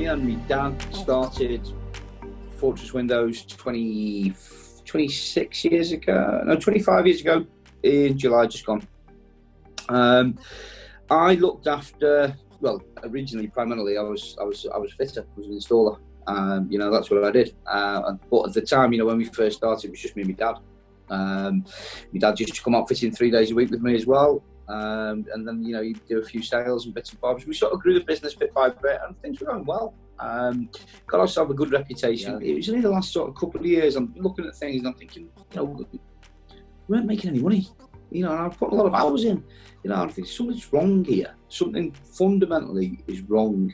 company, and my dad started Fortress Windows 26 years ago, no, 25 years ago in July, just gone. I looked after, well, originally, primarily, I was fitter, I was an installer. You know, that's what I did. But at the time, you know, when we first started, it was just me and my dad. My dad used to come out fitting 3 days a week with me as well. And then, you know, you do a few sales and bits and bobs. We sort of grew the business bit by bit, and things were going well. Got ourselves a good reputation. Yeah. It was only the last sort of couple of years I'm looking at things and I'm thinking, you know, we weren't making any money. You know, and I put a lot of hours in. You know, I think something's wrong here. Something fundamentally is wrong.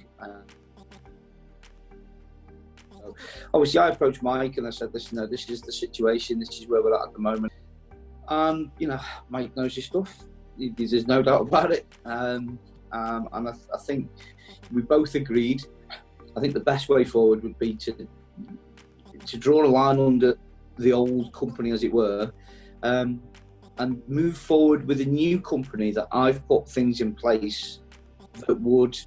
So obviously, I approached Mike and I said, listen, no, this is the situation. This is where we're at the moment. And, you know, Mike knows his stuff. There's no doubt about it. And I think we both agreed. I think the best way forward would be to draw a line under the old company, as it were, and move forward with a new company that I've put things in place that would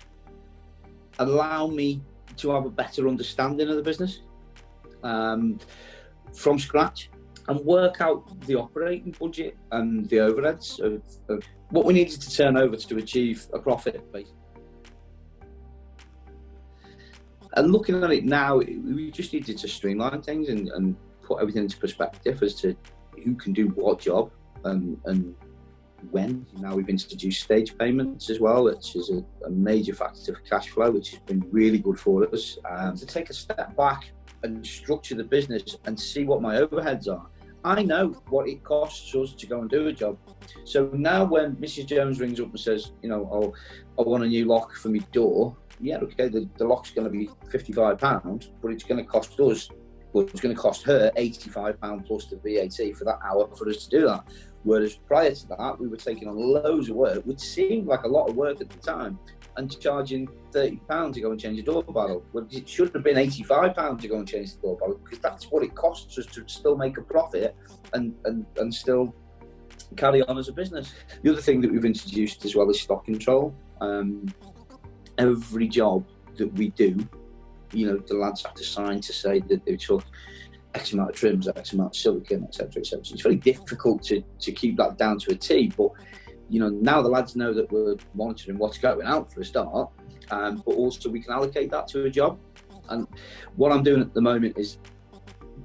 allow me to have a better understanding of the business from scratch, and work out the operating budget and the overheads of what we needed to turn over to achieve a profit, basically. And looking at it now, we just needed to streamline things and put everything into perspective as to who can do what job and when. Now we've introduced stage payments as well, which is a major factor for cash flow, which has been really good for us. To take a step back and structure the business and see what my overheads are. I know what it costs us to go and do a job. So now when Mrs. Jones rings up and says, you know, oh, I want a new lock for my door, yeah, okay, the lock's going to be £55, but it's going to cost us, well, it's going to cost her £85 plus the VAT for that hour for us to do that. Whereas prior to that, we were taking on loads of work, which seemed like a lot of work at the time, and charging £30 to go and change a door barrel. Well, it should have been £85 to go and change the door barrel, because that's what it costs us to still make a profit and still carry on as a business. The other thing that we've introduced as well is stock control. Every job that we do, you know, the lads have to sign to say that they took X amount of trims, X amount of silicone, etc., etc. It's very difficult to keep that down to a T, but you know, now the lads know that we're monitoring what's going out for a start, but also we can allocate that to a job. And what I'm doing at the moment is,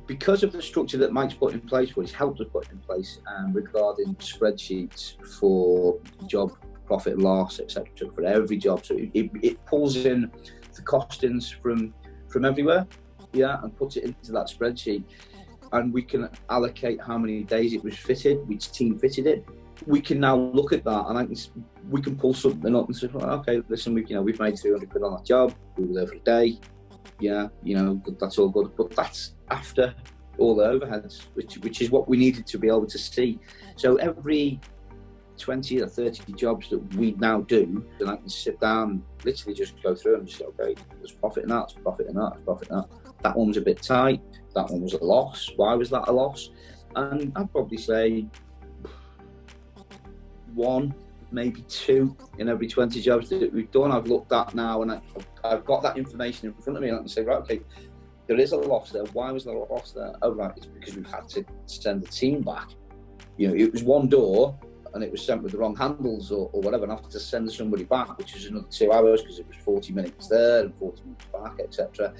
because of the structure that Mike's put in place, what he's helped us put in place regarding spreadsheets for job profit and loss, etc., for every job. So it pulls in the costings from everywhere, yeah, and puts it into that spreadsheet. And we can allocate how many days it was fitted, which team fitted it. We can now look at that, and we can pull something up and say, well, okay, listen, we've made 300 quid on that job. We were there for a day. Yeah, you know, that's all good. But that's after all the overheads, which is what we needed to be able to see. So every 20 or 30 jobs that we now do, and I can sit down and literally just go through and just say, okay, there's profit in that, there's profit in that, there's profit in that. That one was a bit tight, that one was a loss. Why was that a loss? And I'd probably say 1, maybe 2 in every 20 jobs that we've done. I've looked at now, and I've got that information in front of me, and I can say, right, okay, there is a loss there. Why was there a loss there? Oh, right, it's because we've had to send the team back. You know, it was one door, and it was sent with the wrong handles or whatever, and I have to send somebody back, which was another 2 hours because it was 40 minutes there and 40 minutes back, etc.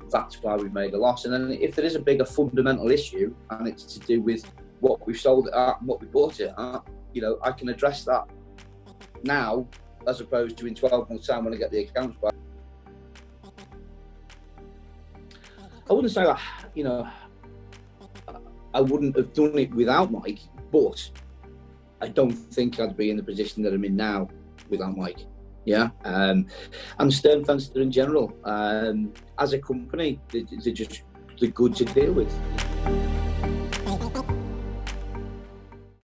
That's why we've made a loss. And then if there is a bigger fundamental issue, and it's to do with what we've sold it at and what we bought it at, you know, I can address that now as opposed to in 12 months' time when I get the accounts back. I wouldn't say that, you know, I wouldn't have done it without Mike, but I don't think I'd be in the position that I'm in now without Mike. Yeah, and Sternfenster in general, as a company, they're good to deal with.